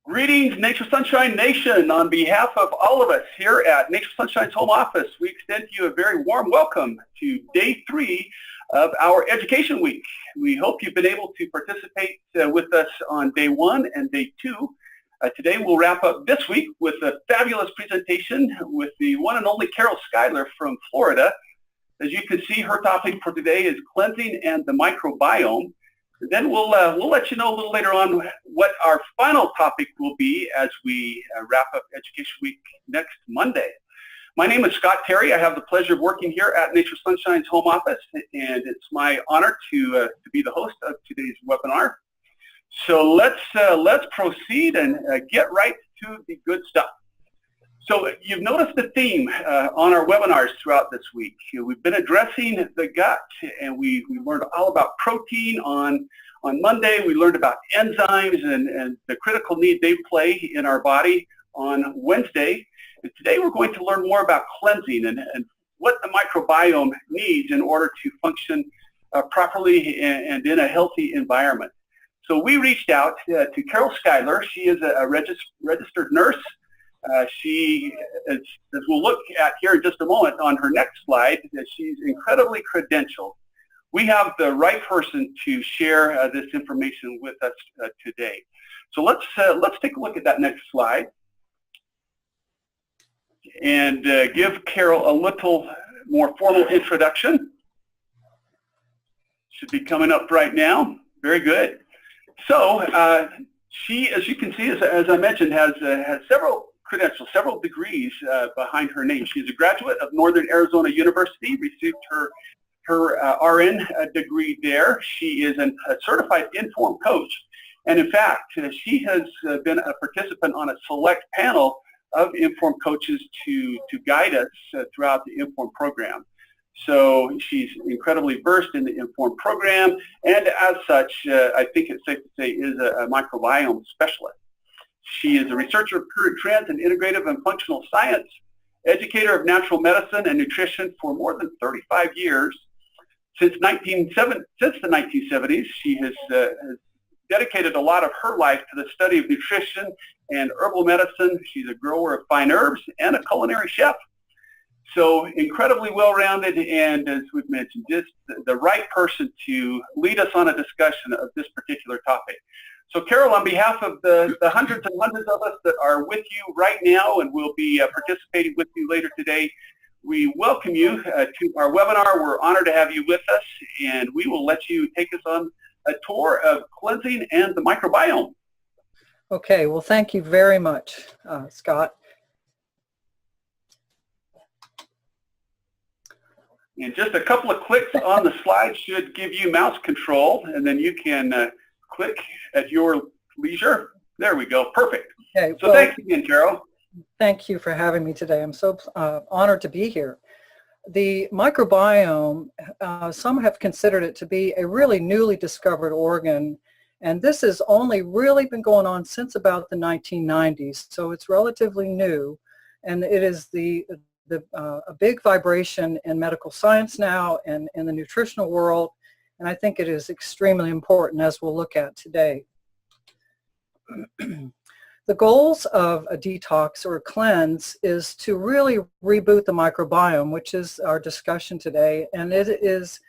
Greetings, Nature Sunshine Nation. On behalf of all of us here at Nature Sunshine's home office, we extend to you a very warm welcome to Day 3 of our Education Week. We hope you've been able to participate with us on Day 1 and Day 2. Today we'll wrap up this week with a fabulous presentation with the one and only Carol Schuyler from Florida. As you can see, her topic for today is cleansing and the microbiome. Then we'll let you know a little later on what our final topic will be as we wrap up Education Week next Monday. My name is Scott Terry. I have the pleasure of working here at Nature Sunshine's home office, and it's my honor to be the host of today's webinar. So let's proceed and get right to the good stuff. So you've noticed the theme on our webinars throughout this week. We've been addressing the gut, and we learned all about protein on Monday. We learned about enzymes and the critical need they play in our body on Wednesday. And today we're going to learn more about cleansing and what the microbiome needs in order to function properly and in a healthy environment. So we reached out to Carol Schuyler. She is a registered nurse. She, as we'll look at here in just a moment on her next slide, she's incredibly credentialed. We have the right person to share this information with us today. So let's take a look at that next slide and give Carol a little more formal introduction. Should be coming up right now. Very good. So she, as you can see, as I mentioned, has several credentials, several degrees behind her name. She's a graduate of Northern Arizona University, received her RN degree there. She is a certified Inform coach, and in fact, she has been a participant on a select panel of Inform coaches to guide us throughout the Inform program. So she's incredibly versed in the Inform program, and as such, I think it's safe to say is a microbiome specialist. She is a researcher of current trends in integrative and functional science, educator of natural medicine and nutrition for more than 35 years. Since the 1970s, she has dedicated a lot of her life to the study of nutrition and herbal medicine. She's a grower of fine herbs and a culinary chef. So incredibly well-rounded, and as we've mentioned, just the right person to lead us on a discussion of this particular topic. So Carol, on behalf of the hundreds and hundreds of us that are with you right now and will be participating with you later today, we welcome you to our webinar. We're honored to have you with us, and we will let you take us on a tour of cleansing and the microbiome. Okay, well, thank you very much, Scott. And just a couple of clicks on the slide should give you mouse control, and then you can click at your leisure. There we go. Perfect. Okay, so thanks again, Carol. Thank you for having me today. I'm so honored to be here. The microbiome, some have considered it to be a really newly discovered organ, and this has only really been going on since about the 1990s, so it's relatively new, and it is a big vibration in medical science now and in the nutritional world, and I think it is extremely important, as we'll look at today. The goals of a detox or a cleanse is to really reboot the microbiome, which is our discussion today, and it is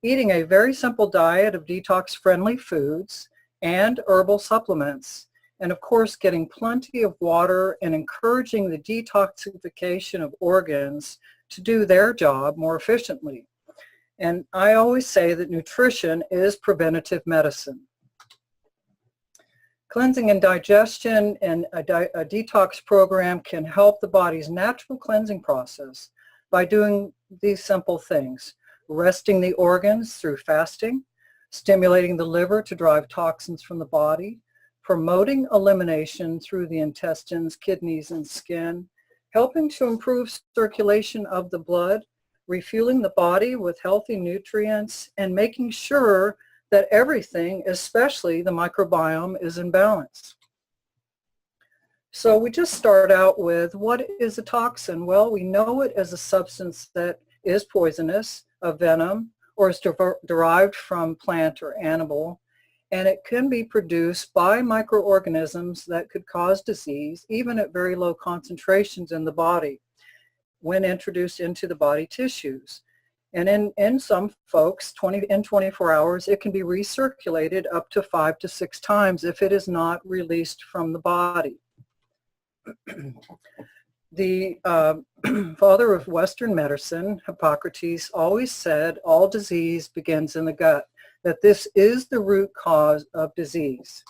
eating a very simple diet of detox-friendly foods and herbal supplements, and of course getting plenty of water and encouraging the detoxification of organs to do their job more efficiently. And I always say that nutrition is preventative medicine. Cleansing and digestion and a detox program can help the body's natural cleansing process by doing these simple things: resting the organs through fasting, stimulating the liver to drive toxins from the body, promoting elimination through the intestines, kidneys, and skin, helping to improve circulation of the blood, refueling the body with healthy nutrients, and making sure that everything, especially the microbiome, is in balance. So we just start out with, what is a toxin? Well, we know it as a substance that is poisonous, a venom, or is derived from plant or animal, and it can be produced by microorganisms that could cause disease, even at very low concentrations in the body when introduced into the body tissues. And in some folks, in 24 hours, it can be recirculated up to 5 to 6 times if it is not released from the body. The father of Western medicine, Hippocrates, always said all disease begins in the gut, that this is the root cause of disease.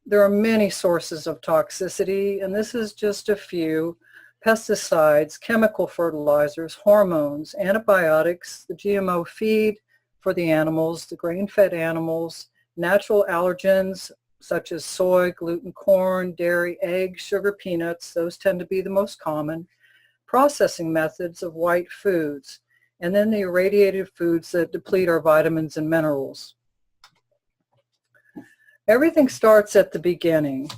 There are many sources of toxicity, and this is just a few: pesticides, chemical fertilizers, hormones, antibiotics, the GMO feed for the animals, the grain-fed animals, natural allergens such as soy, gluten, corn, dairy, eggs, sugar, peanuts. Those tend to be the most common. Processing methods of white foods, and then the irradiated foods that deplete our vitamins and minerals. Everything starts at the beginning.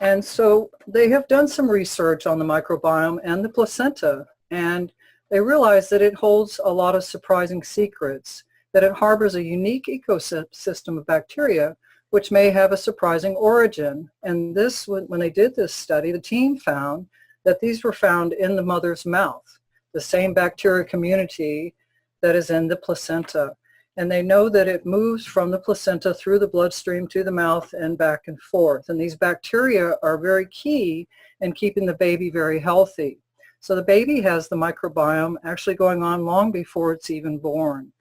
And so they have done some research on the microbiome and the placenta, and they realize that it holds a lot of surprising secrets, that it harbors a unique ecosystem of bacteria which may have a surprising origin. And this, when they did this study, the team found that these were found in the mother's mouth, the same bacteria community that is in the placenta. And they know that it moves from the placenta through the bloodstream to the mouth and back and forth. And these bacteria are very key in keeping the baby very healthy. So the baby has the microbiome actually going on long before it's even born.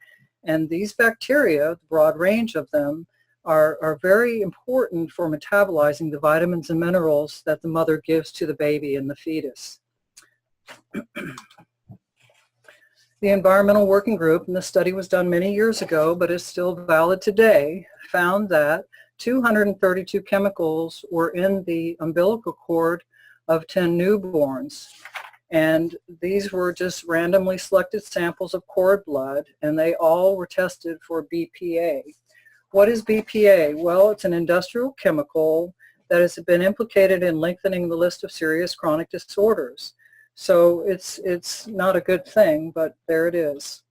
And these bacteria, the broad range of them, are very important for metabolizing the vitamins and minerals that the mother gives to the baby and the fetus. The Environmental Working Group, and the study was done many years ago, but is still valid today, found that 232 chemicals were in the umbilical cord of 10 newborns. And these were just randomly selected samples of cord blood, and they all were tested for BPA. What is BPA? Well, it's an industrial chemical that has been implicated in lengthening the list of serious chronic disorders. So it's not a good thing, but there it is.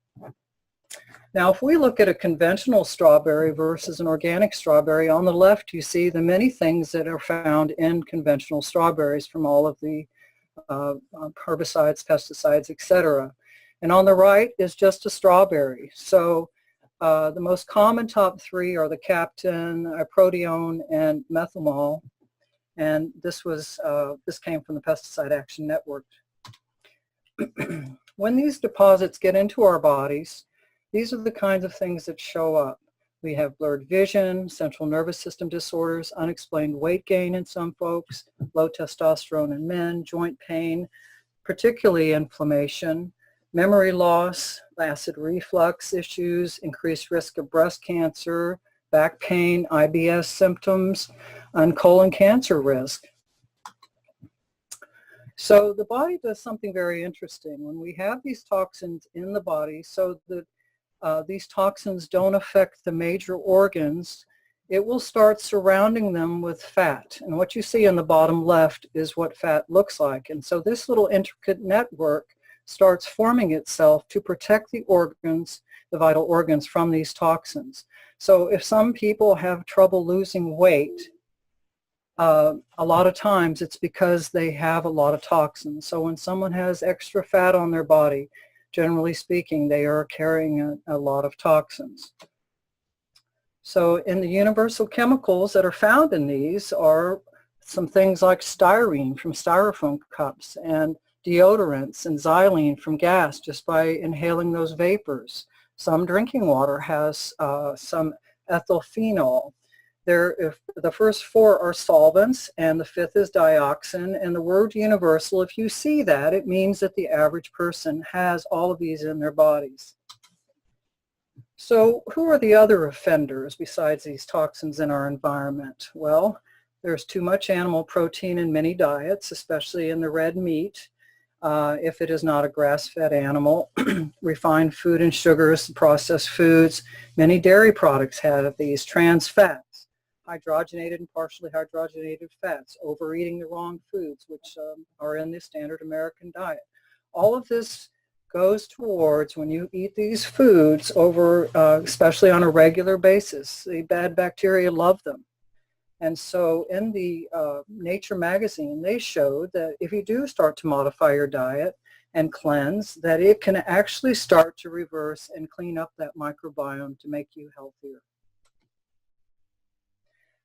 Now, if we look at a conventional strawberry versus an organic strawberry, on the left you see the many things that are found in conventional strawberries from all of the herbicides, pesticides, etc. And on the right is just a strawberry. So the most common top three are the captain, proteone, and methomol. And this came from the Pesticide Action Network. When these deposits get into our bodies, these are the kinds of things that show up. We have blurred vision, central nervous system disorders, unexplained weight gain in some folks, low testosterone in men, joint pain, particularly inflammation, memory loss, acid reflux issues, increased risk of breast cancer, back pain, IBS symptoms, and colon cancer risk. So the body does something very interesting. When we have these toxins in the body, so that these toxins don't affect the major organs, it will start surrounding them with fat. And what you see in the bottom left is what fat looks like. And so this little intricate network starts forming itself to protect the organs, the vital organs, from these toxins. So if some people have trouble losing weight, a lot of times it's because they have a lot of toxins. So when someone has extra fat on their body, generally speaking, they are carrying a lot of toxins. So in the universal chemicals that are found in these are some things like styrene from styrofoam cups, and deodorants, and xylene from gas just by inhaling those vapors. Some drinking water has some ethylphenol. If the first four are solvents, and the fifth is dioxin, and the word universal, if you see that, it means that the average person has all of these in their bodies. So who are the other offenders besides these toxins in our environment? Well, there's too much animal protein in many diets, especially in the red meat. If it is not a grass-fed animal, refined food and sugars, processed foods, many dairy products have these, trans fats, hydrogenated and partially hydrogenated fats, overeating the wrong foods, which are in the standard American diet. All of this goes towards when you eat these foods over, especially on a regular basis. The bad bacteria love them. And so in the Nature magazine, they showed that if you do start to modify your diet and cleanse, that it can actually start to reverse and clean up that microbiome to make you healthier.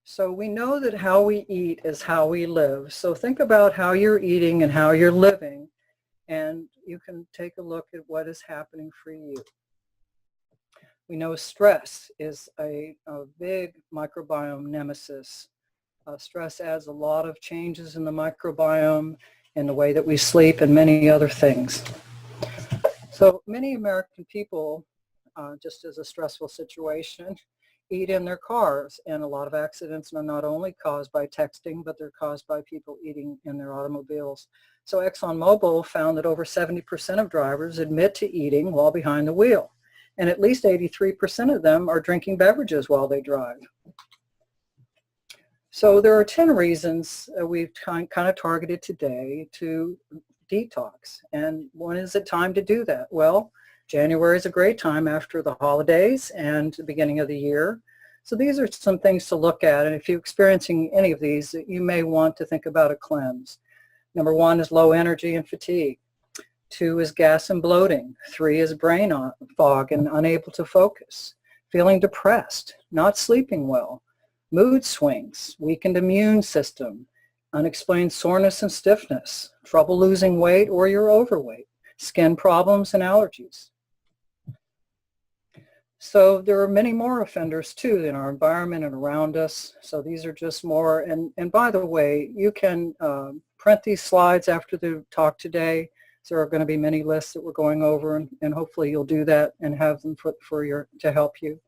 So we know that how we eat is how we live. So think about how you're eating and how you're living, and you can take a look at what is happening for you. We know stress is a big microbiome nemesis. Stress adds a lot of changes in the microbiome, in the way that we sleep, and many other things. So many American people, just as a stressful situation, eat in their cars, and a lot of accidents are not only caused by texting, but they're caused by people eating in their automobiles. So ExxonMobil found that over 70% of drivers admit to eating while behind the wheel, and at least 83% of them are drinking beverages while they drive. So there are 10 reasons we've kind of targeted today to detox. And when is it time to do that? Well, January is a great time after the holidays and the beginning of the year. So these are some things to look at. And if you're experiencing any of these, you may want to think about a cleanse. Number 1 is low energy and fatigue. 2 is gas and bloating. 3 is brain fog and unable to focus. Feeling depressed, not sleeping well. Mood swings, weakened immune system, unexplained soreness and stiffness, trouble losing weight or you're overweight, skin problems and allergies. So there are many more offenders too in our environment and around us. So these are just more. And by the way, you can print these slides after the talk today. So there are going to be many lists that we're going over, and hopefully you'll do that and have them to help you.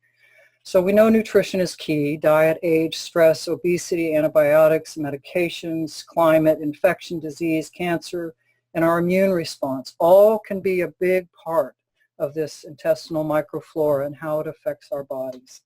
So we know nutrition is key: diet, age, stress, obesity, antibiotics, medications, climate, infection, disease, cancer, and our immune response all can be a big part of this intestinal microflora and how it affects our bodies.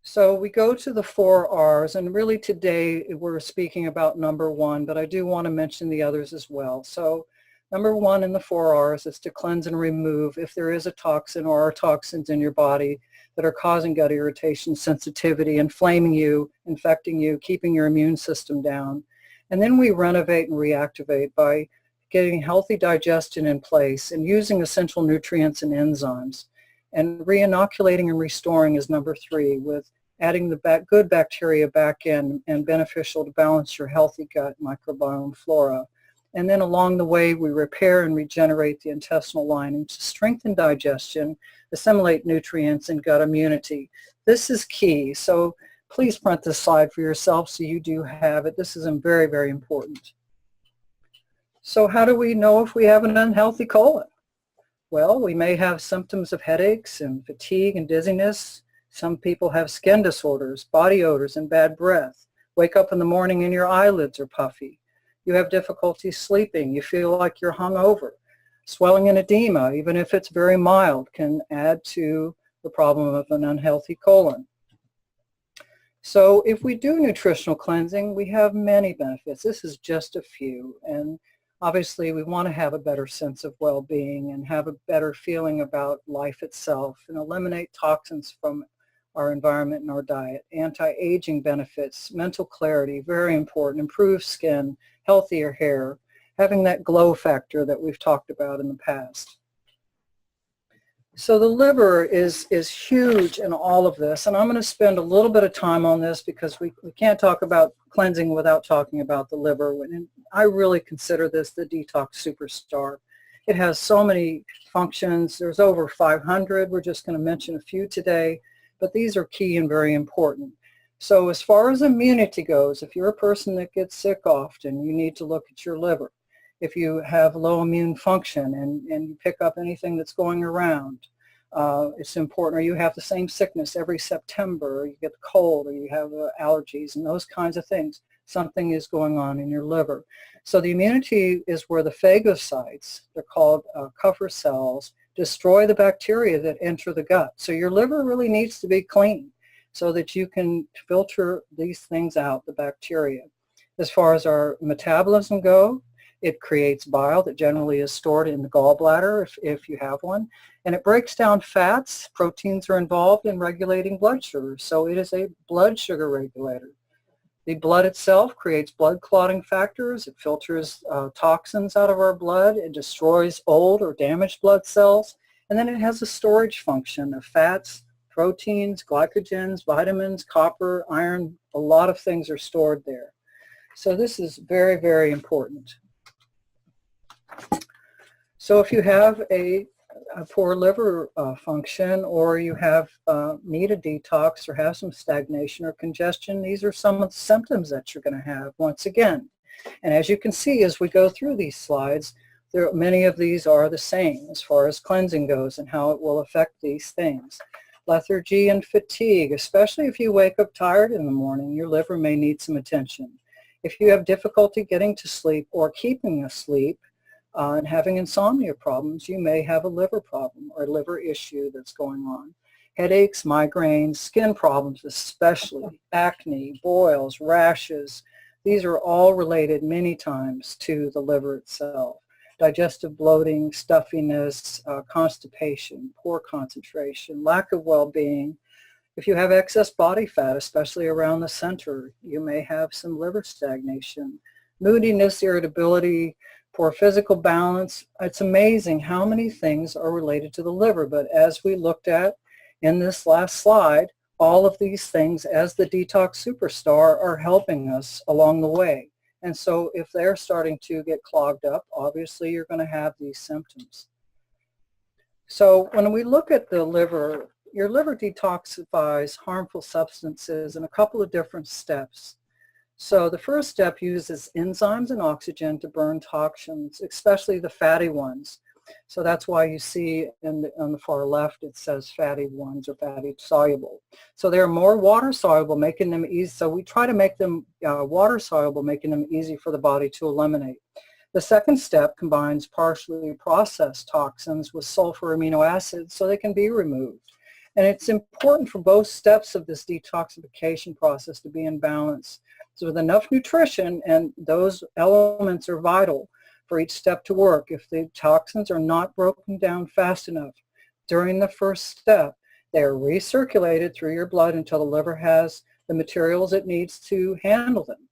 So we go to the 4 R's, and really today we're speaking about number 1, but I do want to mention the others as well. So number 1 in the 4 R's is to cleanse and remove if there is a toxin or are toxins in your body that are causing gut irritation, sensitivity, inflaming you, infecting you, keeping your immune system down. And then we renovate and reactivate by getting healthy digestion in place and using essential nutrients and enzymes. And re-inoculating and restoring is number 3, with adding the good bacteria back in and beneficial to balance your healthy gut microbiome flora. And then along the way, we repair and regenerate the intestinal lining to strengthen digestion, assimilate nutrients, and gut immunity. This is key. So please print this slide for yourself so you do have it. This is very, very important. So how do we know if we have an unhealthy colon? Well, we may have symptoms of headaches and fatigue and dizziness. Some people have skin disorders, body odors, and bad breath. Wake up in the morning and your eyelids are puffy. You have difficulty sleeping. You feel like you're hungover. Swelling and edema, even if it's very mild, can add to the problem of an unhealthy colon. So if we do nutritional cleansing, we have many benefits. This is just a few. And obviously, we want to have a better sense of well-being and have a better feeling about life itself and eliminate toxins from our environment and our diet. Anti-aging benefits, mental clarity, very important, improved skin, healthier hair, having that glow factor that we've talked about in the past. So the liver is huge in all of this, and I'm going to spend a little bit of time on this because we can't talk about cleansing without talking about the liver. And I really consider this the detox superstar. It has so many functions. There's over 500. We're just going to mention a few today, but these are key and very important. So as far as immunity goes, if you're a person that gets sick often, you need to look at your liver. If you have low immune function and you pick up anything that's going around, it's important. Or you have the same sickness every September, or you get a cold, or you have allergies and those kinds of things. Something is going on in your liver. So the immunity is where the phagocytes, they're called Kupffer cells, destroy the bacteria that enter the gut. So your liver really needs to be clean so that you can filter these things out, the bacteria. As far as our metabolism go, It creates bile that generally is stored in the gallbladder if you have one. And it breaks down fats. Proteins are involved in regulating blood sugar. So it is a blood sugar regulator. The blood itself creates blood clotting factors. It filters toxins out of our blood. It destroys old or damaged blood cells. And then it has a storage function of fats, proteins, glycogens, vitamins, copper, iron. A lot of things are stored there. So this is very, very important. So if you have a poor liver function, or you have need a detox, or have some stagnation or congestion, these are some of the symptoms that you're going to have once again. And as you can see as we go through these slides, many of these are the same as far as cleansing goes and how it will affect these things. Lethargy and fatigue, especially if you wake up tired in the morning, your liver may need some attention. If you have difficulty getting to sleep or keeping asleep, and having insomnia problems, you may have a liver problem or a liver issue that's going on. Headaches, migraines, skin problems especially, acne, boils, rashes, these are all related many times to the liver itself. Digestive bloating, stuffiness, constipation, poor concentration, lack of well-being. If you have excess body fat, especially around the center, you may have some liver stagnation. Moodiness, irritability, poor physical balance. It's amazing how many things are related to the liver, but as we looked at in this last slide, all of these things as the detox superstar are helping us along the way. And so if they're starting to get clogged up, obviously you're going to have these symptoms. So when we look at the liver, your liver detoxifies harmful substances in a couple of different steps. So the first step uses enzymes and oxygen to burn toxins, especially the fatty ones. So that's why you see on the far left it says fatty ones or fatty soluble. So they're more water soluble, making them easy. So we try to make them water soluble, making them easy for the body to eliminate. The second step combines partially processed toxins with sulfur amino acids so they can be removed. And it's important for both steps of this detoxification process to be in balance. So with enough nutrition, and those elements are vital for each step to work. If the toxins are not broken down fast enough during the first step, they are recirculated through your blood until the liver has the materials it needs to handle them.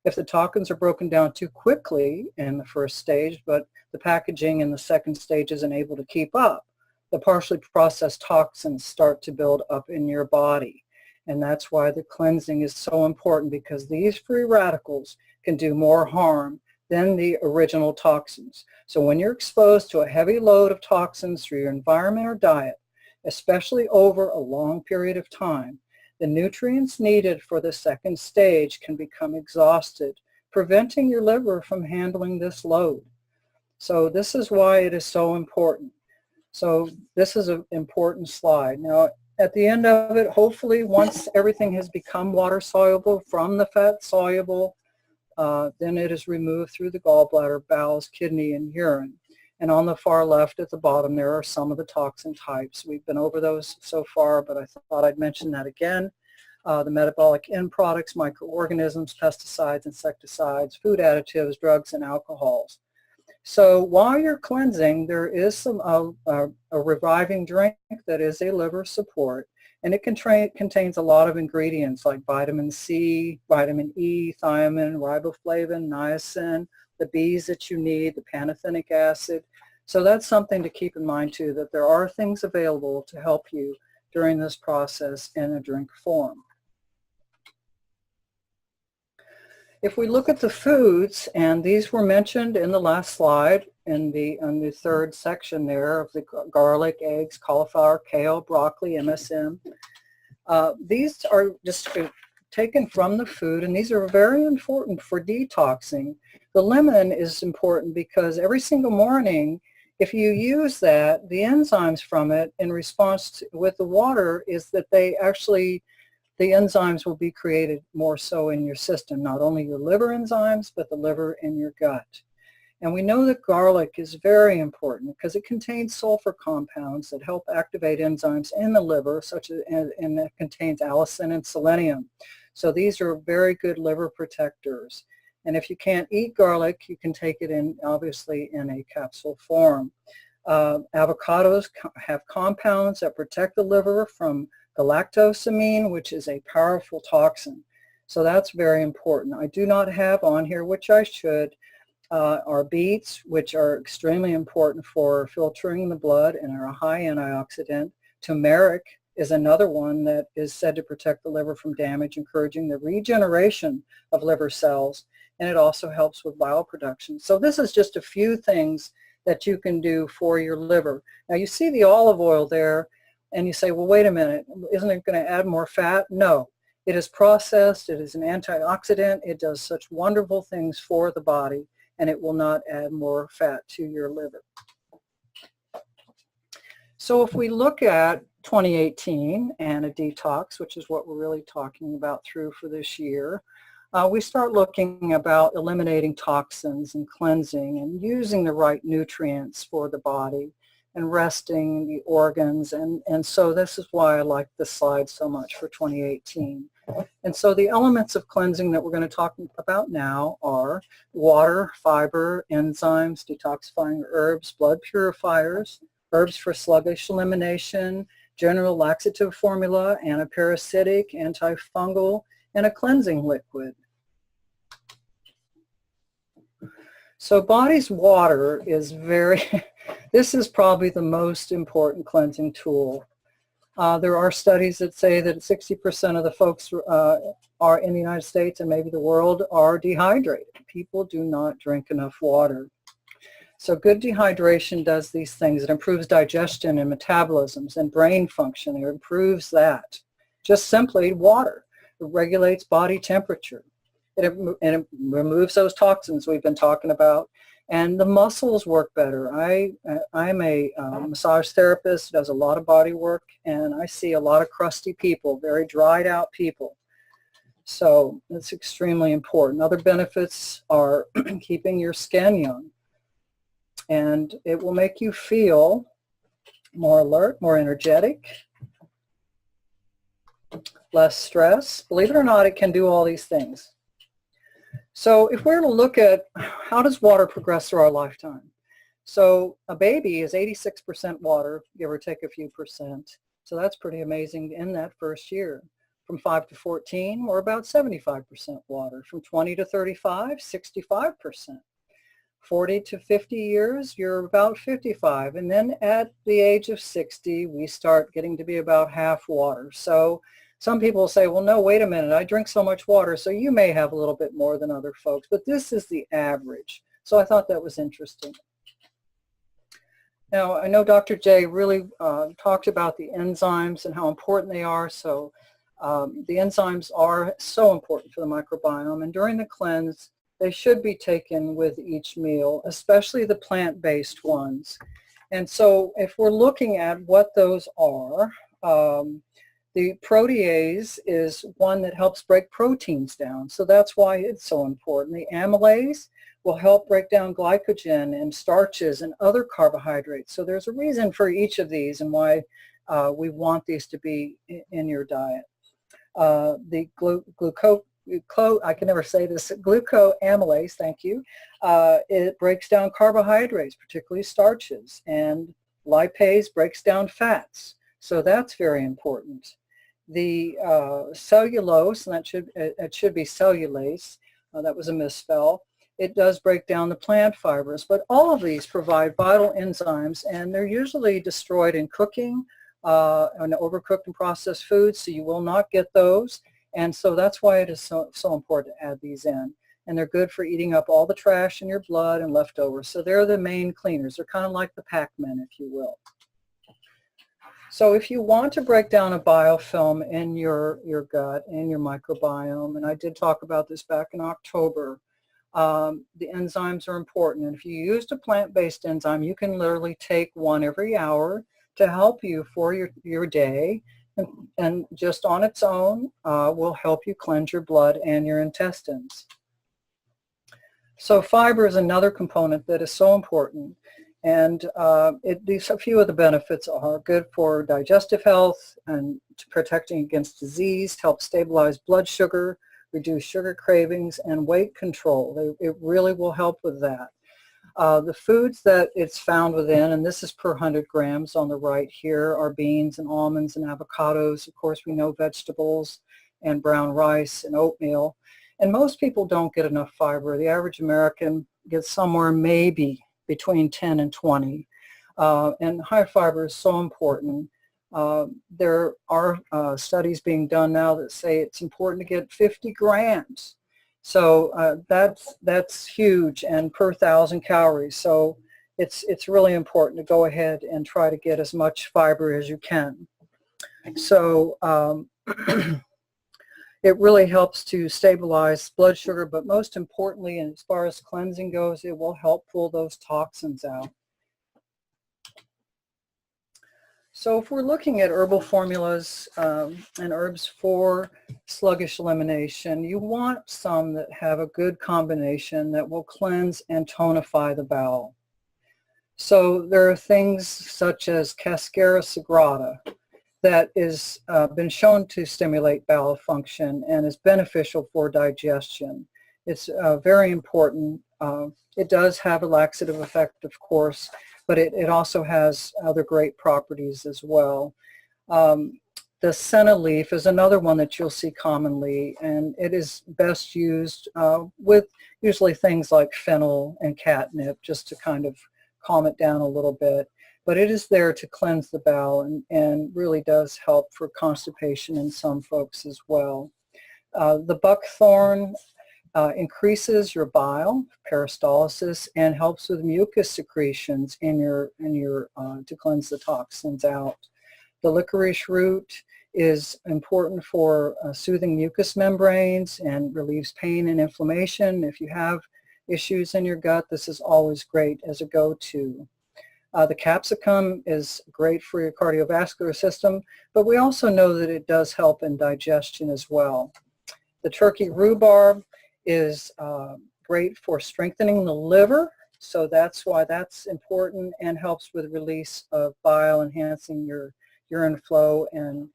If the toxins are broken down too quickly in the first stage, but the packaging in the second stage isn't able to keep up, the partially processed toxins start to build up in your body. And that's why the cleansing is so important, because these free radicals can do more harm than the original toxins. So when you're exposed to a heavy load of toxins through your environment or diet, especially over a long period of time, the nutrients needed for the second stage can become exhausted, preventing your liver from handling this load. So this is why it is so important. So this is an important slide. Now, at the end of it, hopefully, once everything has become water soluble from the fat soluble, then it is removed through the gallbladder, bowels, kidney, and urine. And on the far left at the bottom, there are some of the toxin types. We've been over those so far, but I thought I'd mention that again. The metabolic end products, microorganisms, pesticides, insecticides, food additives, drugs, and alcohols. So while you're cleansing, there is some a reviving drink that is a liver support, and it contains a lot of ingredients like vitamin C, vitamin E, thiamine, riboflavin, niacin, the Bs that you need, the pantothenic acid. So that's something to keep in mind too, that there are things available to help you during this process in a drink form. If we look at the foods, and these were mentioned in the last slide in the third section there of the garlic, eggs, cauliflower, kale, broccoli, MSM. These are just taken from the food, and these are very important for detoxing. The lemon is important because every single morning, if you use that, the enzymes from it in response to, with the water, is that they actually, the enzymes will be created more so in your system, not only your liver enzymes, but the liver in your gut. And we know that garlic is very important because it contains sulfur compounds that help activate enzymes in the liver, such as, and it contains allicin and selenium. So these are very good liver protectors. And if you can't eat garlic, you can take it in, obviously, in a capsule form. Avocados have compounds that protect the liver from galactosamine, which is a powerful toxin. So that's very important. I do not have on here, which I should, are beets, which are extremely important for filtering the blood and are a high antioxidant. Turmeric is another one that is said to protect the liver from damage, encouraging the regeneration of liver cells, and it also helps with bile production. So this is just a few things that you can do for your liver. Now you see the olive oil there, and you say, well, wait a minute, isn't it going to add more fat? No. It is processed, it is an antioxidant, it does such wonderful things for the body, and it will not add more fat to your liver. So if we look at 2018 and a detox, which is what we're really talking about through for this year, we start looking about eliminating toxins and cleansing and using the right nutrients for the body and resting the organs. And so this is why I like this slide so much for 2018. And so the elements of cleansing that we're going to talk about now are water, fiber, enzymes, detoxifying herbs, blood purifiers, herbs for sluggish elimination, general laxative formula, antiparasitic, antifungal, and a cleansing liquid. So body's water is this is probably the most important cleansing tool. There are studies that say that 60% of the folks are in the United States and maybe the world are dehydrated. People do not drink enough water. So good dehydration does these things. It improves digestion and metabolisms and brain function. It improves that. Just simply water. It regulates body temperature. It removes those toxins we've been talking about. And the muscles work better. I'm a massage therapist, does a lot of body work, and I see a lot of crusty people, very dried out people. So it's extremely important. Other benefits are keeping your skin young. And it will make you feel more alert, more energetic, less stress. Believe it or not, it can do all these things. So if we're to look at how does water progress through our lifetime? So a baby is 86% water, give or take a few percent. So that's pretty amazing in that first year. From 5 to 14, we're about 75% water. From 20 to 35, 65%. 40 to 50 years, you're about 55. And then at the age of 60, we start getting to be about half water. So some people say, well, no, wait a minute, I drink so much water, so you may have a little bit more than other folks, but this is the average. So I thought that was interesting. Now, I know Dr. J really talked about the enzymes and how important they are. So the enzymes are so important for the microbiome. And during the cleanse, they should be taken with each meal, especially the plant-based ones. And so if we're looking at what those are, the protease is one that helps break proteins down. So that's why it's so important. The amylase will help break down glycogen and starches and other carbohydrates. So there's a reason for each of these and why we want these to be in your diet. The I can never say this, glucoamylase, thank you. It breaks down carbohydrates, particularly starches, and lipase breaks down fats. So that's very important. The cellulose, and it should be cellulase, that was a misspell. It does break down the plant fibers, but all of these provide vital enzymes, and they're usually destroyed in cooking and overcooked and processed foods, so you will not get those. And so that's why it is so important to add these in. And they're good for eating up all the trash in your blood and leftovers. So they're the main cleaners. They're kind of like the Pac-Man, if you will. So if you want to break down a biofilm in your gut and your microbiome, and I did talk about this back in October, the enzymes are important. And if you used a plant-based enzyme, you can literally take one every hour to help you for your day. And just on its own will help you cleanse your blood and your intestines. So fiber is another component that is so important. And a few of the benefits are good for digestive health and protecting against disease, help stabilize blood sugar, reduce sugar cravings, and weight control. It really will help with that. The foods that it's found within, and this is per 100 grams on the right here, are beans and almonds and avocados. Of course, we know vegetables and brown rice and oatmeal. And most people don't get enough fiber. The average American gets somewhere maybe between 10 and 20. And high fiber is so important. There are studies being done now that say it's important to get 50 grams. So that's huge, and per 1,000 calories. So it's really important to go ahead and try to get as much fiber as you can. So it really helps to stabilize blood sugar, but most importantly, and as far as cleansing goes, it will help pull those toxins out. So if we're looking at herbal formulas and herbs for sluggish elimination, you want some that have a good combination that will cleanse and tonify the bowel. So there are things such as Cascara sagrada that is been shown to stimulate bowel function and is beneficial for digestion. It's very important. It does have a laxative effect, of course, but it also has other great properties as well. The senna leaf is another one that you'll see commonly, and it is best used with usually things like fennel and catnip, just to kind of calm it down a little bit. But it is there to cleanse the bowel and really does help for constipation in some folks as well. The buckthorn increases your bile peristalsis and helps with mucus secretions in your to cleanse the toxins out. The licorice root is important for soothing mucous membranes and relieves pain and inflammation. If you have issues in your gut, this is always great as a go-to. The capsicum is great for your cardiovascular system, but we also know that it does help in digestion as well. The turkey rhubarb is great for strengthening the liver, so that's why that's important, and helps with release of bile, enhancing your urine flow and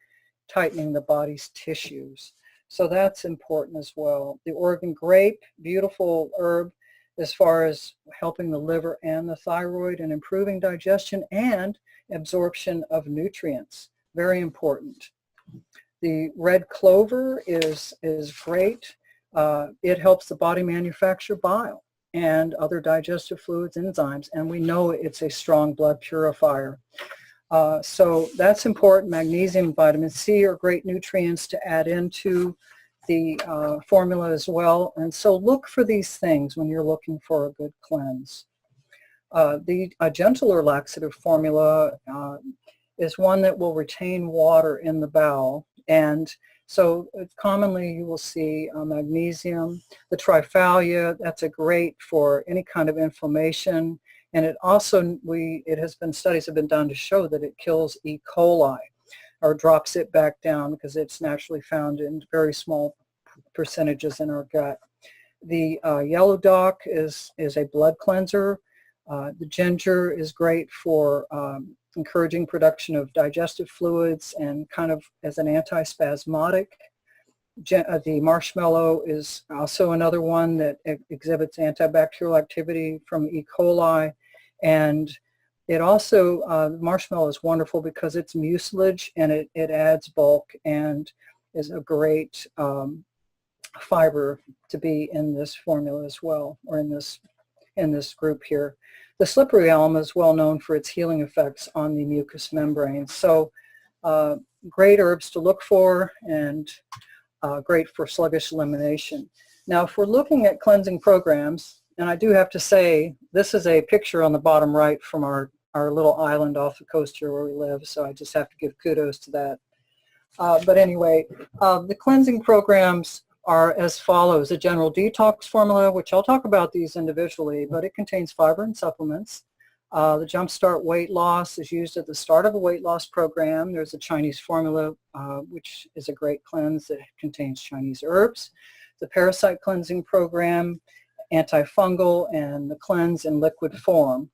tightening the body's tissues. So that's important as well. The Oregon grape, beautiful herb as far as helping the liver and the thyroid and improving digestion and absorption of nutrients. Very important. The red clover is great. It helps the body manufacture bile and other digestive fluids, enzymes, and we know it's a strong blood purifier. So that's important. Magnesium and vitamin C are great nutrients to add into the formula as well. And so look for these things when you're looking for a good cleanse. A gentler laxative formula is one that will retain water in the bowel. And so commonly you will see magnesium, the triphalia. That's a great for any kind of inflammation. And it also, studies have been done to show that it kills E. coli or drops it back down because it's naturally found in very small percentages in our gut. The yellow dock is a blood cleanser. The ginger is great for encouraging production of digestive fluids and kind of as an antispasmodic. The marshmallow is also another one that exhibits antibacterial activity from E. coli. And it also, marshmallow is wonderful because it's mucilage and it adds bulk and is a great fiber to be in this formula as well, or in this group here. The slippery elm is well known for its healing effects on the mucous membrane. So great herbs to look for and great for sluggish elimination. Now, if we're looking at cleansing programs, and I do have to say, this is a picture on the bottom right from our little island off the coast here where we live, so I just have to give kudos to that. But anyway, the cleansing programs are as follows. A general detox formula, which I'll talk about these individually, but it contains fiber and supplements. The Jumpstart Weight Loss is used at the start of a weight loss program. There's a Chinese formula, which is a great cleanse that contains Chinese herbs. The Parasite Cleansing Program, antifungal, and the cleanse in liquid form.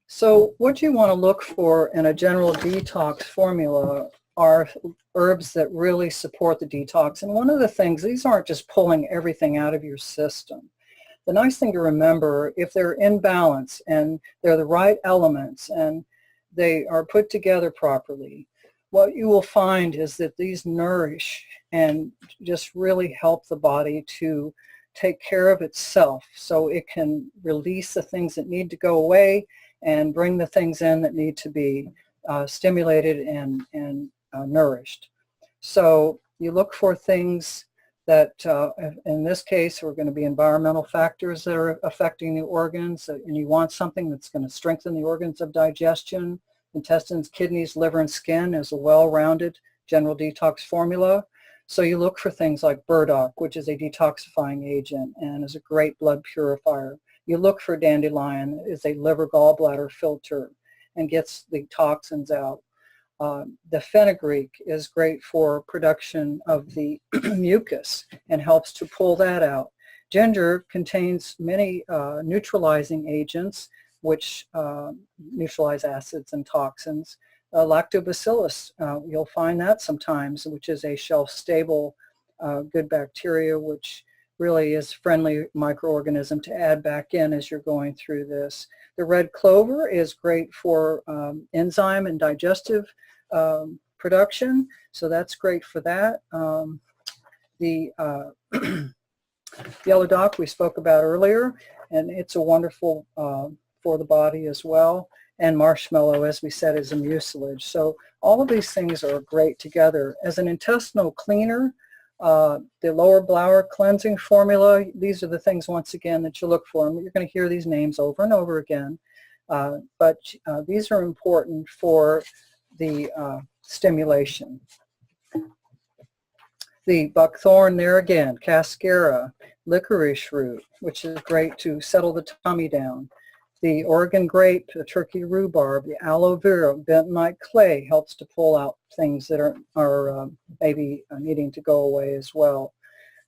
So what you want to look for in a general detox formula are herbs that really support the detox. And one of the things, these aren't just pulling everything out of your system. The nice thing to remember, if they're in balance and they're the right elements and they are put together properly, what you will find is that these nourish and just really help the body to take care of itself, so it can release the things that need to go away and bring the things in that need to be stimulated and nourished. So you look for things that, in this case, are going to be environmental factors that are affecting the organs, and you want something that's going to strengthen the organs of digestion, intestines, kidneys, liver, and skin as a well-rounded general detox formula. So you look for things like burdock, which is a detoxifying agent and is a great blood purifier. You look for dandelion, is a liver gallbladder filter and gets the toxins out. The fenugreek is great for production of the mucus and helps to pull that out. Ginger contains many neutralizing agents which neutralize acids and toxins. Lactobacillus, you'll find that sometimes, which is a shelf-stable good bacteria, which really is a friendly microorganism to add back in as you're going through this. The red clover is great for enzyme and digestive production, so that's great for that. The yellow dock we spoke about earlier, and it's a wonderful for the body as well. And marshmallow, as we said, is a mucilage. So all of these things are great together. As an intestinal cleaner, the lower bowel cleansing formula, these are the things, once again, that you look for. And you're going to hear these names over and over again. But these are important for the stimulation. The buckthorn, there again, cascara, licorice root, which is great to settle the tummy down. The Oregon grape, the Turkey rhubarb, the aloe vera, bentonite clay helps to pull out things that are maybe needing to go away as well.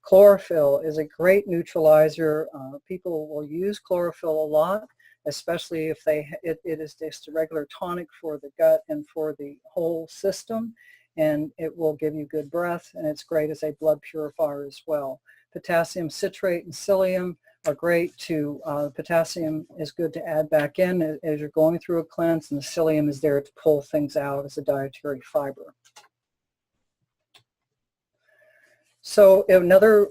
Chlorophyll is a great neutralizer. People will use chlorophyll a lot, especially if it is just a regular tonic for the gut and for the whole system, and it will give you good breath, and it's great as a blood purifier as well. Potassium citrate and psyllium are great to, potassium is good to add back in as you're going through a cleanse, and the psyllium is there to pull things out as a dietary fiber. So another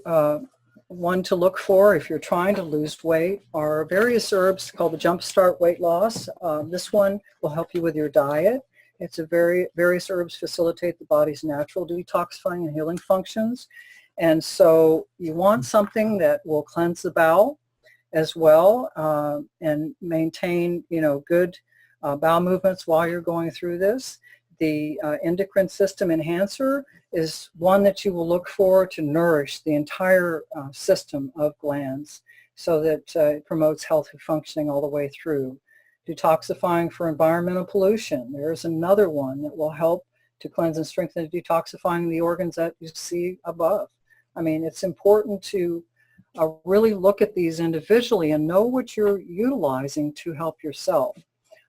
one to look for if you're trying to lose weight are various herbs called the Jumpstart Weight Loss. This one will help you with your diet. It's various herbs facilitate the body's natural detoxifying and healing functions. And so you want something that will cleanse the bowel as well and maintain, good bowel movements while you're going through this. The endocrine system enhancer is one that you will look for to nourish the entire system of glands so that it promotes healthy functioning all the way through. Detoxifying for environmental pollution. There's another one that will help to cleanse and strengthen detoxifying the organs that you see above. I mean, it's important to really look at these individually and know what you're utilizing to help yourself.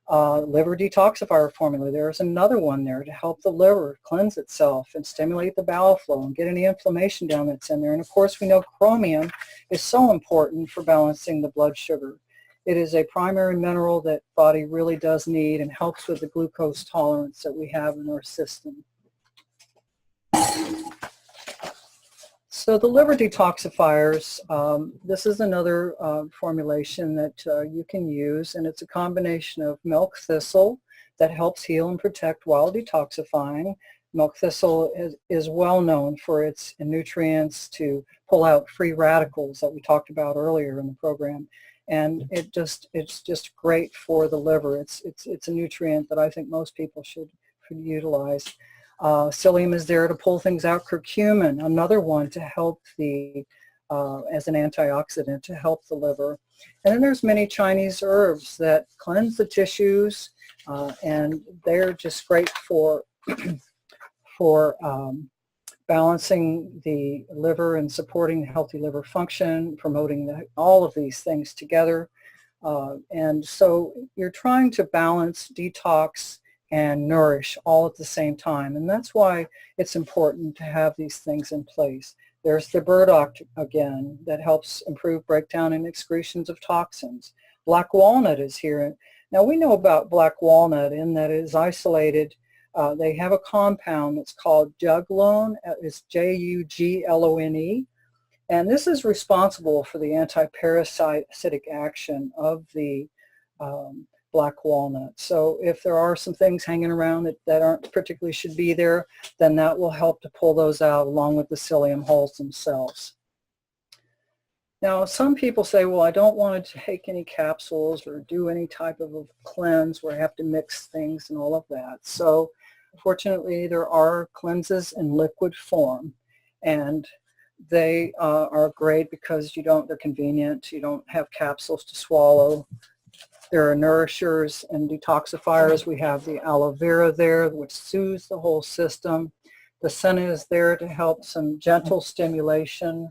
Liver detoxifier formula, there's another one there to help the liver cleanse itself and stimulate the bowel flow and get any inflammation down that's in there. And of course, we know chromium is so important for balancing the blood sugar. It is a primary mineral that body really does need and helps with the glucose tolerance that we have in our system. So the liver detoxifiers, this is another formulation that you can use, and it's a combination of milk thistle that helps heal and protect while detoxifying. Milk thistle is well known for its nutrients to pull out free radicals that we talked about earlier in the program, and it's just great for the liver. It's a nutrient that I think most people should utilize. Psyllium is there to pull things out. Curcumin, another one to help as an antioxidant to help the liver. And then there's many Chinese herbs that cleanse the tissues, and they're just great for balancing the liver and supporting healthy liver function, promoting all of these things together. And so you're trying to balance detox and nourish all at the same time. And that's why it's important to have these things in place. There's the burdock again that helps improve breakdown and excretions of toxins. Black walnut is here. Now we know about black walnut in that it is isolated. They have a compound that's called juglone. It's Juglone. And this is responsible for the anti-parasitic action of the black walnut. So if there are some things hanging around that aren't particularly should be there, then that will help to pull those out along with the psyllium hulls themselves. Now, some people say, well, I don't want to take any capsules or do any type of a cleanse where I have to mix things and all of that. So fortunately, there are cleanses in liquid form, and they are great because they're convenient. You don't have capsules to swallow. There are nourishers and detoxifiers. We have the aloe vera there, which soothes the whole system. The senna is there to help some gentle stimulation.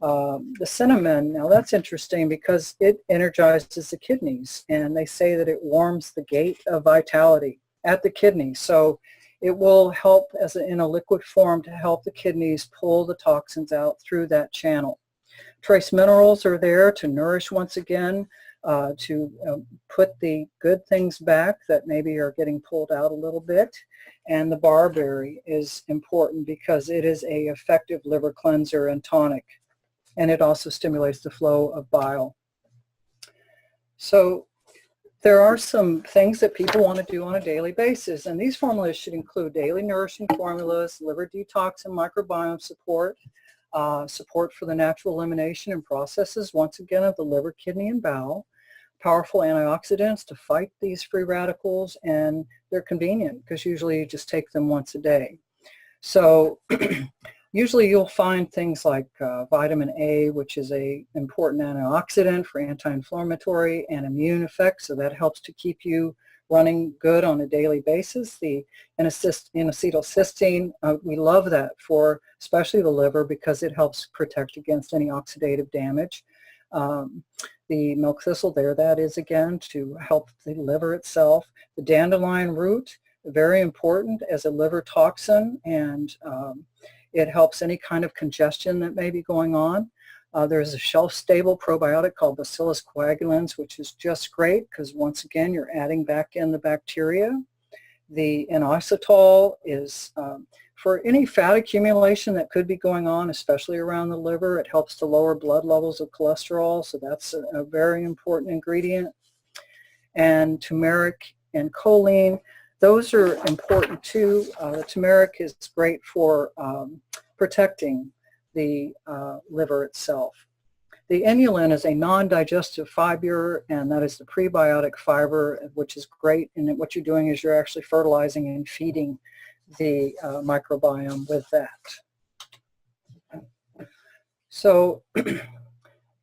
The cinnamon, now that's interesting because it energizes the kidneys, and they say that it warms the gate of vitality at the kidney. So it will help in a liquid form to help the kidneys pull the toxins out through that channel. Trace minerals are there to nourish once again, to put the good things back that maybe are getting pulled out a little bit. And the barberry is important because it is an effective liver cleanser and tonic. And it also stimulates the flow of bile. So there are some things that people want to do on a daily basis, and these formulas should include daily nourishing formulas, liver detox and microbiome support, support for the natural elimination and processes, once again, of the liver, kidney, and bowel, powerful antioxidants to fight these free radicals, and they're convenient because usually you just take them once a day. So usually you'll find things like vitamin A, which is an important antioxidant for anti-inflammatory and immune effects, so that helps to keep you running good on a daily basis. The N-acetylcysteine, we love that for especially the liver because it helps protect against any oxidative damage. The milk thistle there, that is again to help the liver itself. The dandelion root, very important as a liver toxin, and it helps any kind of congestion that may be going on. There's a shelf-stable probiotic called Bacillus coagulans, which is just great because once again you're adding back in the bacteria. The inositol is for any fat accumulation that could be going on, especially around the liver. It helps to lower blood levels of cholesterol, so that's a very important ingredient. And turmeric and choline, those are important too. The turmeric is great for protecting the liver itself. The inulin is a non-digestive fiber, and that is the prebiotic fiber, which is great. And what you're doing is you're actually fertilizing and feeding the microbiome with that. So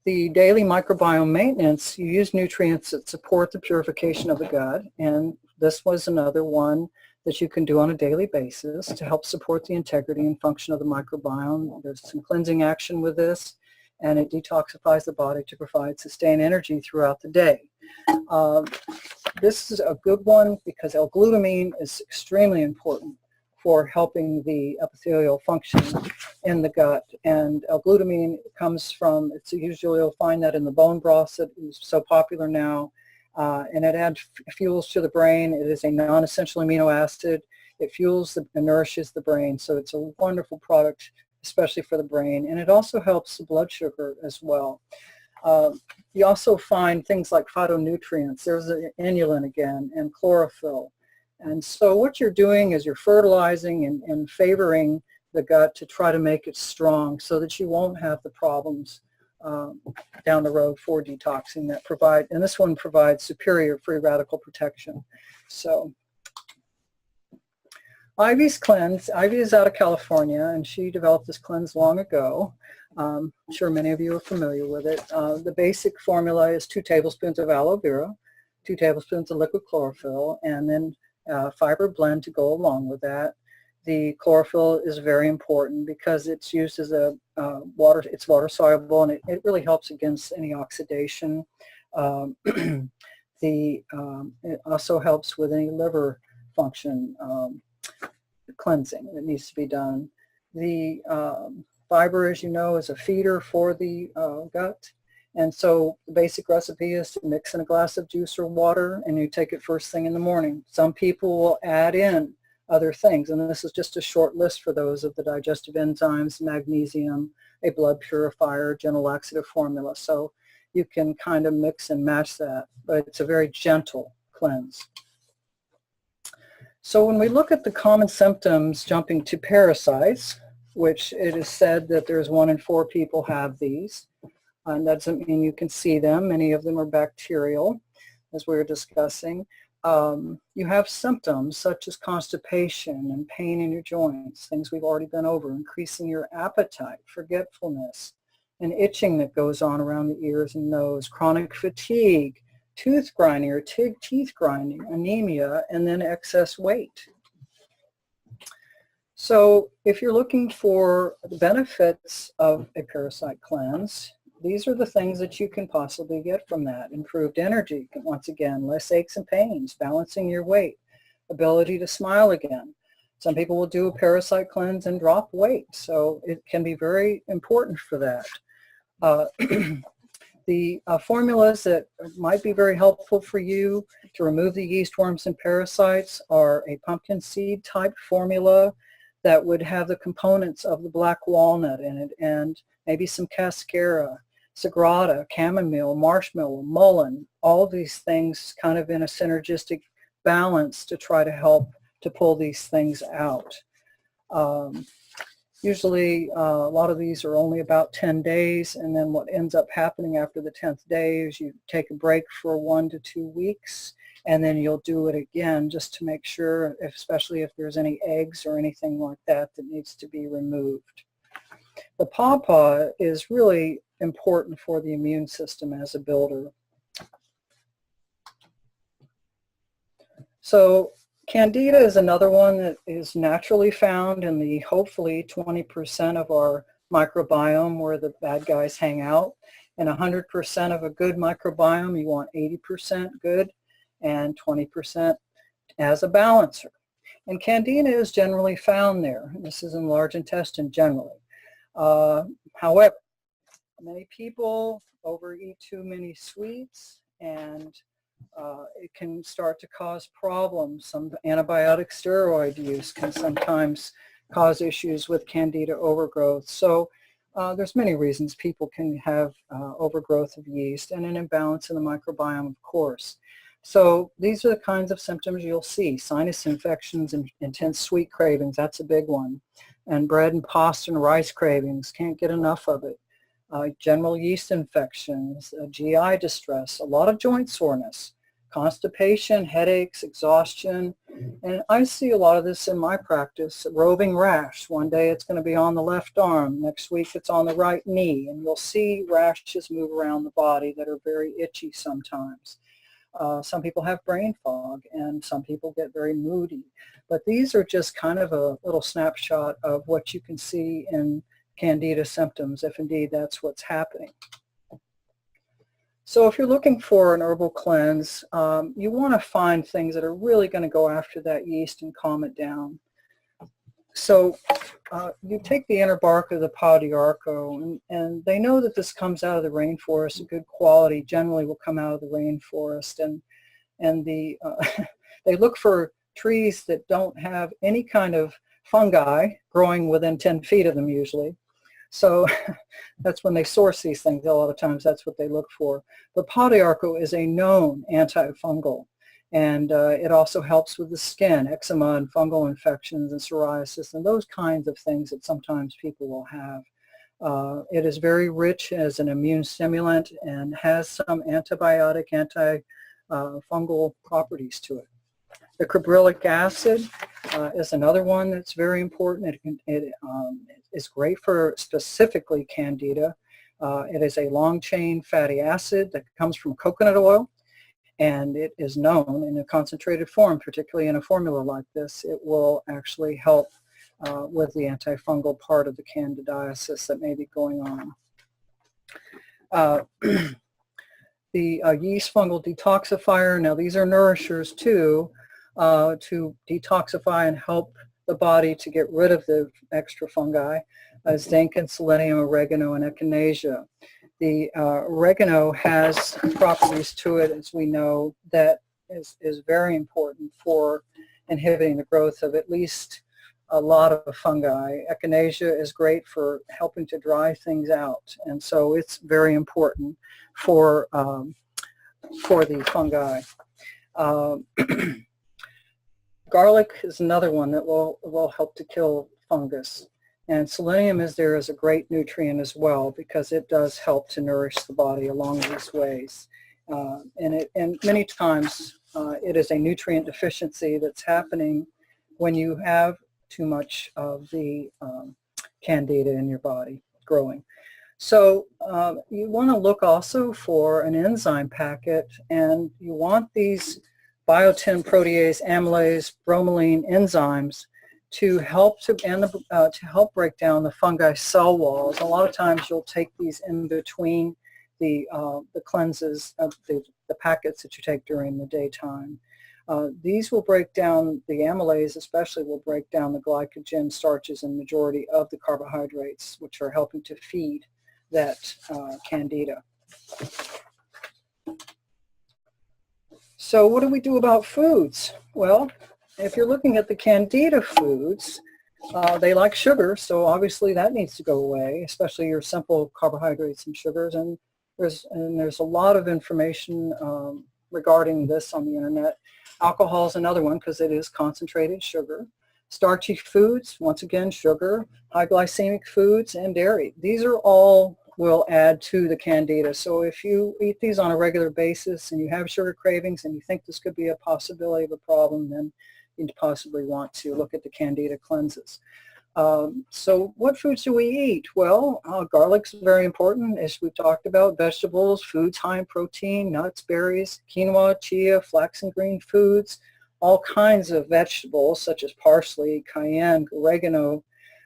the daily microbiome maintenance, you use nutrients that support the purification of the gut, and this was another one that you can do on a daily basis to help support the integrity and function of the microbiome. There's some cleansing action with this, and it detoxifies the body to provide sustained energy throughout the day. This is a good one because L-glutamine is extremely important for helping the epithelial function in the gut. And L-glutamine comes from, usually you'll find that in the bone broth that is so popular now. And it adds fuels to the brain. It is a non-essential amino acid. It fuels and nourishes the brain. So it's a wonderful product, especially for the brain. And it also helps the blood sugar as well. You also find things like phytonutrients. There's the inulin again, and chlorophyll. And so what you're doing is you're fertilizing and favoring the gut to try to make it strong so that you won't have the problems down the road for detoxing that provide, and this one provides superior free radical protection. So Ivy's cleanse, Ivy is out of California, and she developed this cleanse long ago. I'm sure many of you are familiar with it. The basic formula is 2 tablespoons of aloe vera, 2 tablespoons of liquid chlorophyll, and then fiber blend to go along with that. The chlorophyll is very important because it's used as a it's water soluble, and it really helps against any oxidation. It also helps with any liver function cleansing that needs to be done. The fiber, as you know, is a feeder for the gut. And so the basic recipe is to mix in a glass of juice or water, and you take it first thing in the morning. Some people will add in other things, and this is just a short list for those of the digestive enzymes, magnesium, a blood purifier, gentle laxative formula. So you can kind of mix and match that, but it's a very gentle cleanse. So when we look at the common symptoms, jumping to parasites, which it is said that there's 1 in 4 people have these. And that doesn't mean you can see them. Many of them are bacterial, as we were discussing. You have symptoms such as constipation and pain in your joints, things we've already been over, increasing your appetite, forgetfulness, and itching that goes on around the ears and nose, chronic fatigue, tooth grinding or teeth grinding, anemia, and then excess weight. So if you're looking for the benefits of a parasite cleanse, these are the things that you can possibly get from that. Improved energy, once again, less aches and pains, balancing your weight, ability to smile again. Some people will do a parasite cleanse and drop weight, so it can be very important for that. The formulas that might be very helpful for you to remove the yeast, worms, and parasites are a pumpkin seed type formula that would have the components of the black walnut in it, and maybe some cascara, sagrada, chamomile, marshmallow, mullein, all of these things kind of in a synergistic balance to try to help to pull these things out. Usually a lot of these are only about 10 days, and then what ends up happening after the 10th day is you take a break for 1 to 2 weeks, and then you'll do it again just to make sure, especially if there's any eggs or anything like that that needs to be removed. The pawpaw is really important for the immune system as a builder. So Candida is another one that is naturally found in the hopefully 20% of our microbiome where the bad guys hang out. And 100% of a good microbiome, you want 80% good and 20% as a balancer. And Candida is generally found there. This is in large intestine generally. However, many people overeat too many sweets, and it can start to cause problems. Some antibiotic steroid use can sometimes cause issues with Candida overgrowth. So there's many reasons people can have overgrowth of yeast and an imbalance in the microbiome, of course. So these are the kinds of symptoms you'll see. Sinus infections and intense sweet cravings, that's a big one. And bread and pasta and rice cravings, can't get enough of it. General yeast infections, GI distress, a lot of joint soreness, constipation, headaches, exhaustion. And I see a lot of this in my practice, roving rash. One day it's going to be on the left arm, next week it's on the right knee, and you'll see rashes move around the body that are very itchy sometimes. Some people have brain fog, and some people get very moody. But these are just kind of a little snapshot of what you can see in Candida symptoms, if indeed that's what's happening. So if you're looking for an herbal cleanse, you want to find things that are really going to go after that yeast and calm it down. So you take the inner bark of the pau d'arco, and they know that this comes out of the rainforest. A good quality generally will come out of the rainforest, and the they look for trees that don't have any kind of fungi growing within 10 feet of them usually. So that's when they source these things. A lot of times that's what they look for. But pau d'arco is a known antifungal, and it also helps with the skin, eczema and fungal infections and psoriasis and those kinds of things that sometimes people will have. It is very rich as an immune stimulant and has some antibiotic, antifungal properties to it. The cribrillic acid is another one that's very important. It is great for specifically Candida. It is a long-chain fatty acid that comes from coconut oil, and it is known in a concentrated form, particularly in a formula like this, it will actually help with the antifungal part of the candidiasis that may be going on. The yeast fungal detoxifier, now these are nourishers too. to detoxify and help the body to get rid of the extra fungi, zinc and selenium, oregano, and echinacea. The oregano has properties to it, as we know, that is very important for inhibiting the growth of at least a lot of fungi. Echinacea is great for helping to dry things out, and so it's very important for the fungi. Garlic is another one that will help to kill fungus. And selenium is there as a great nutrient as well, because it does help to nourish the body along these ways. And many times it is a nutrient deficiency that's happening when you have too much of the candida in your body growing. So you want to look also for an enzyme packet, and you want these biotin, protease, amylase, bromelain enzymes to help to help break down the fungi cell walls. A lot of times you'll take these in between the cleanses of the packets that you take during the daytime. These will break down, the amylase especially will break down the glycogen, starches, and majority of the carbohydrates, which are helping to feed that candida. So what do we do about foods? Well, if you're looking at the candida foods, they like sugar, so obviously that needs to go away, especially your simple carbohydrates and sugars. And there's a lot of information regarding this on the internet. Alcohol is another one because it is concentrated sugar. Starchy foods, once again, sugar, high glycemic foods, and dairy. These are all will add to the candida. So if you eat these on a regular basis and you have sugar cravings and you think this could be a possibility of a problem, then you possibly want to look at the candida cleanses. So what foods do we eat? Well, garlic's very important, as we've talked about. Vegetables, foods high in protein, nuts, berries, quinoa, chia, flax and green foods, all kinds of vegetables such as parsley, cayenne, oregano,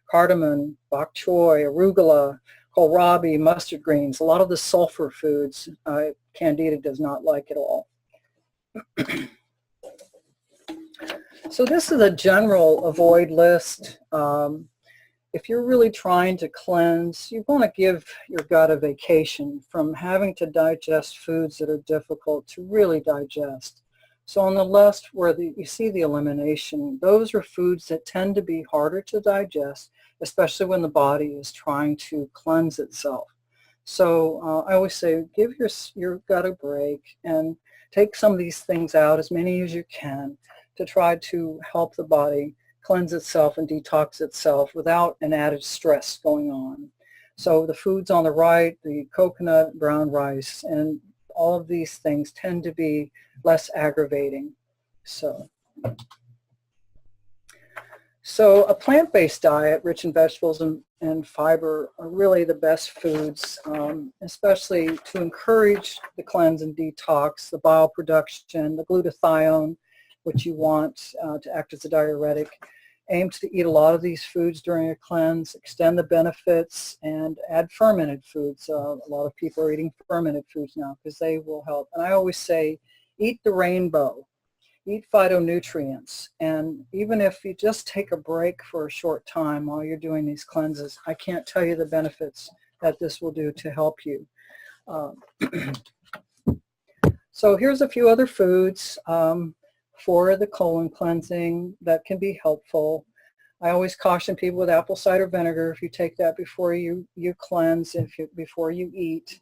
cardamom, bok choy, arugula, kohlrabi, mustard greens. A lot of the sulfur foods, candida does not like at all. So this is a general avoid list. If you're really trying to cleanse, you want to give your gut a vacation from having to digest foods that are difficult to really digest. So on the left where you see the elimination, those are foods that tend to be harder to digest, especially when the body is trying to cleanse itself. So I always say give your gut a break and take some of these things out, as many as you can, to try to help the body cleanse itself and detox itself without an added stress going on. So the foods on the right, the coconut, brown rice, and all of these things tend to be less aggravating. So a plant-based diet rich in vegetables and fiber are really the best foods, especially to encourage the cleanse and detox, the bile production, the glutathione, which you want to act as a diuretic. Aim to eat a lot of these foods during a cleanse, extend the benefits, and add fermented foods. A lot of people are eating fermented foods now because they will help. And I always say, eat the rainbow. Eat phytonutrients. And even if you just take a break for a short time while you're doing these cleanses, I can't tell you the benefits that this will do to help you. So here's a few other foods for the colon cleansing that can be helpful. I always caution people with apple cider vinegar, if you take that before you cleanse, before you eat.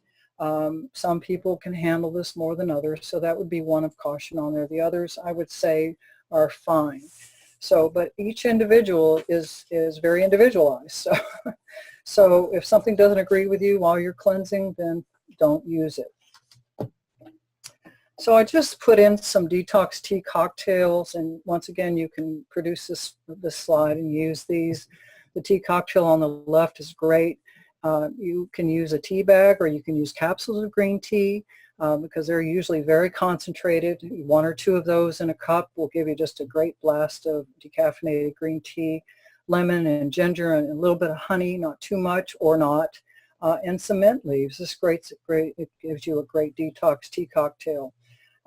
Some people can handle this more than others, so that would be one of caution on there. The others, I would say, are fine. So, but each individual is very individualized. So if something doesn't agree with you while you're cleansing, then don't use it. So I just put in some detox tea cocktails, and once again, you can produce this slide and use these. The tea cocktail on the left is great. You can use a tea bag, or you can use capsules of green tea because they're usually very concentrated. 1 or 2 of those in a cup will give you just a great blast of decaffeinated green tea, lemon and ginger and a little bit of honey, not too much or not, and some mint leaves. This is great. It gives you a great detox tea cocktail.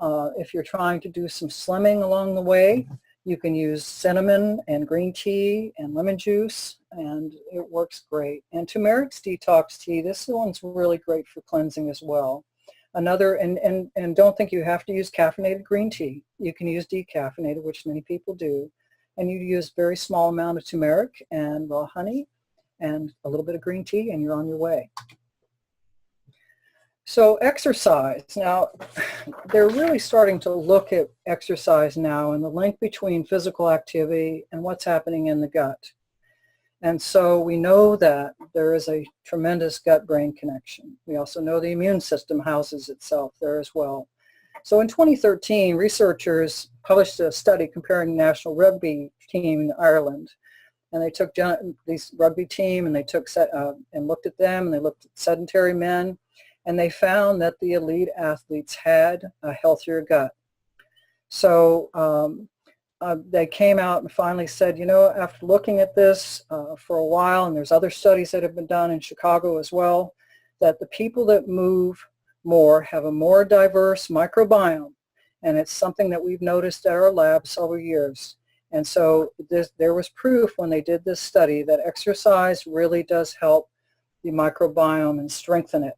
If you're trying to do some slimming along the way, you can use cinnamon and green tea and lemon juice, and it works great. And turmeric's detox tea, this one's really great for cleansing as well. Another, and don't think you have to use caffeinated green tea. You can use decaffeinated, which many people do. And you use a very small amount of turmeric and raw honey and a little bit of green tea, and you're on your way. So exercise. Now, they're really starting to look at exercise now and the link between physical activity and what's happening in the gut. And so we know that there is a tremendous gut-brain connection. We also know the immune system houses itself there as well. So in 2013, researchers published a study comparing the national rugby team in Ireland. And they took these rugby team and they took and looked at them, and they looked at sedentary men, and they found that the elite athletes had a healthier gut. So they came out and finally said, you know, after looking at this for a while, and there's other studies that have been done in Chicago as well, that the people that move more have a more diverse microbiome. And it's something that we've noticed at our lab several years. And so there was proof when they did this study that exercise really does help the microbiome and strengthen it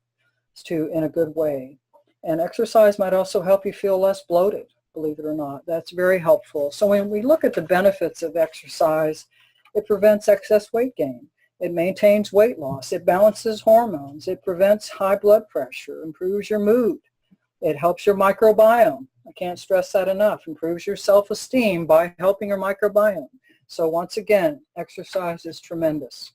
in a good way. And exercise might also help you feel less bloated, believe it or not. That's very helpful. So when we look at the benefits of exercise, it prevents excess weight gain. It maintains weight loss. It balances hormones. It prevents high blood pressure, improves your mood. It helps your microbiome. I can't stress that enough. Improves your self-esteem by helping your microbiome. So once again, exercise is tremendous.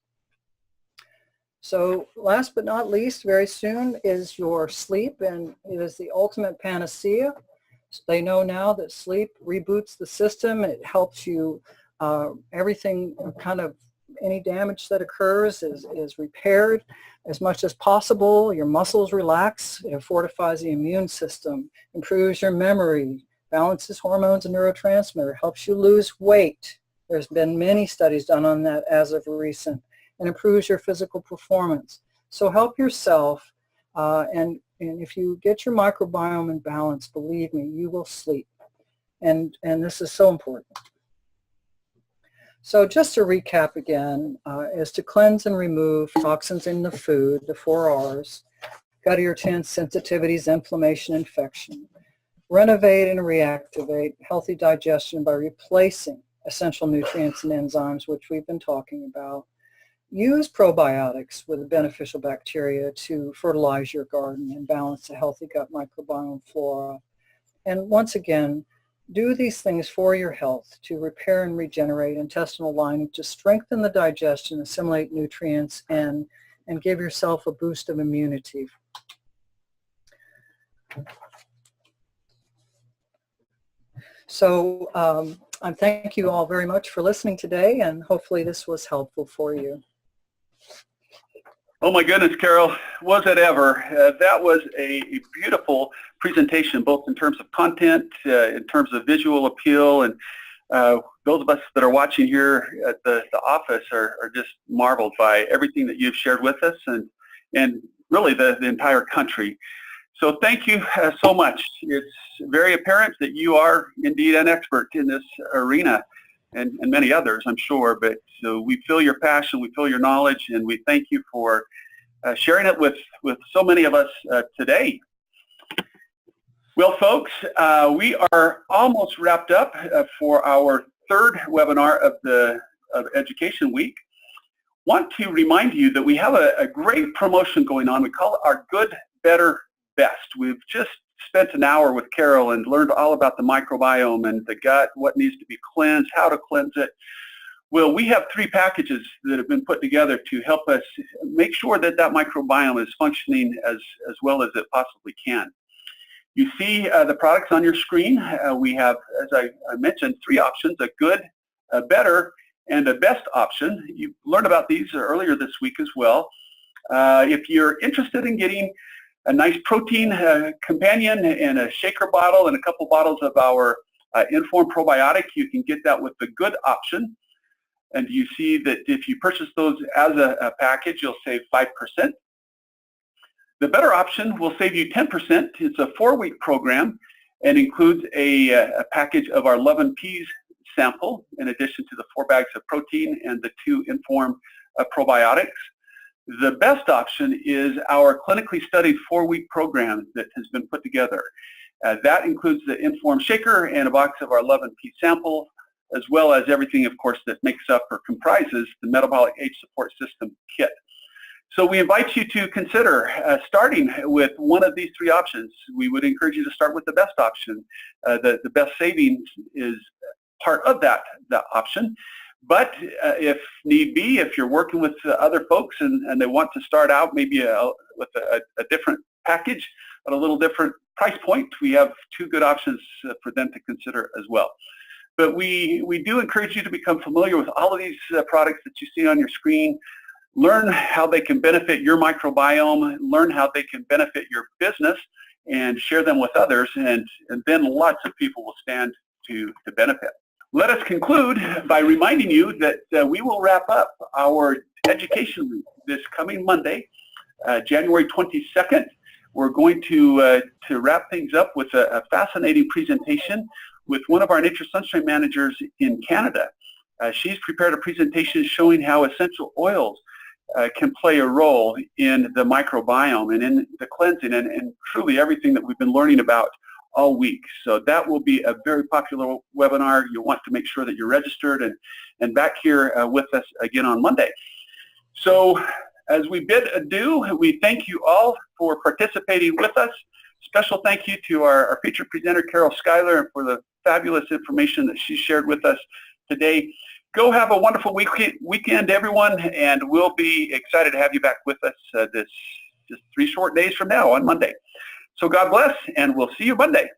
So last but not least, very soon is your sleep, and it is the ultimate panacea. They know now that sleep reboots the system. It helps you, everything kind of, any damage that occurs is repaired as much as possible. Your muscles relax. It fortifies the immune system, improves your memory, balances hormones and neurotransmitter, helps you lose weight. There's been many studies done on that as of recent, and improves your physical performance. So help yourself, and if you get your microbiome in balance, believe me, you will sleep. And this is so important. So just to recap again, is to cleanse and remove toxins in the food, the 4 R's, gut irritants, sensitivities, inflammation, infection. Renovate and reactivate healthy digestion by replacing essential nutrients and enzymes, which we've been talking about. Use probiotics with beneficial bacteria to fertilize your garden and balance a healthy gut microbiome flora. And once again, do these things for your health to repair and regenerate intestinal lining, to strengthen the digestion, assimilate nutrients, and give yourself a boost of immunity. So I thank you all very much for listening today, and hopefully this was helpful for you. Oh my goodness, Carol, was it ever? That was a beautiful presentation, both in terms of content, in terms of visual appeal, and those of us that are watching here at the office are just marveled by everything that you've shared with us, and really the entire country. So thank you so much. It's very apparent that you are indeed an expert in this arena, and many others, I'm sure, but we feel your passion, we feel your knowledge, and we thank you for sharing it with so many of us today. Well, folks, we are almost wrapped up for our 3rd webinar of Education Week. Want to remind you that we have a great promotion going on. We call it our Good, Better, Best. We've just spent an hour with Carol and learned all about the microbiome and the gut, what needs to be cleansed, how to cleanse it. Well, we have 3 packages that have been put together to help us make sure that microbiome is functioning as well as it possibly can. You see the products on your screen. We have, as I mentioned, 3 options: a good, a better, and a best option. You learned about these earlier this week as well. If you're interested in getting a nice protein companion and a shaker bottle and a couple bottles of our Inform Probiotic, you can get that with the good option. And you see that if you purchase those as a package, you'll save 5%. The better option will save you 10%. It's a 4-week program, and includes a package of our Love and Peas sample, in addition to the 4 bags of protein and the 2 Inform probiotics. The best option is our clinically studied 4-week program that has been put together. That includes the Inform shaker and a box of our Love and Peas sample, as well as everything, of course, that makes up or comprises the Metabolic Age Support System kit. So we invite you to consider starting with one of these 3 options. We would encourage you to start with the best option. The best savings is part of that option. But if need be, if you're working with other folks and they want to start out maybe with a different package at a little different price point, we have 2 good options for them to consider as well. But we do encourage you to become familiar with all of these products that you see on your screen. Learn how they can benefit your microbiome, learn how they can benefit your business, and share them with others, and then lots of people will stand to benefit. Let us conclude by reminding you that we will wrap up our education week this coming Monday, January 22nd. We're going to wrap things up with a fascinating presentation with one of our Nature Sunshine managers in Canada. She's prepared a presentation showing how essential oils can play a role in the microbiome and in the cleansing and truly everything that we've been learning about all week. So that will be a very popular webinar. You'll want to make sure that you're registered and back here with us again on Monday. So as we bid adieu, we thank you all for participating with us. Special thank you to our featured presenter, Carol Schuyler, for the fabulous information that she shared with us today. Go have a wonderful weekend, everyone, and we'll be excited to have you back with us just 3 short days from now on Monday. So God bless, and we'll see you Monday.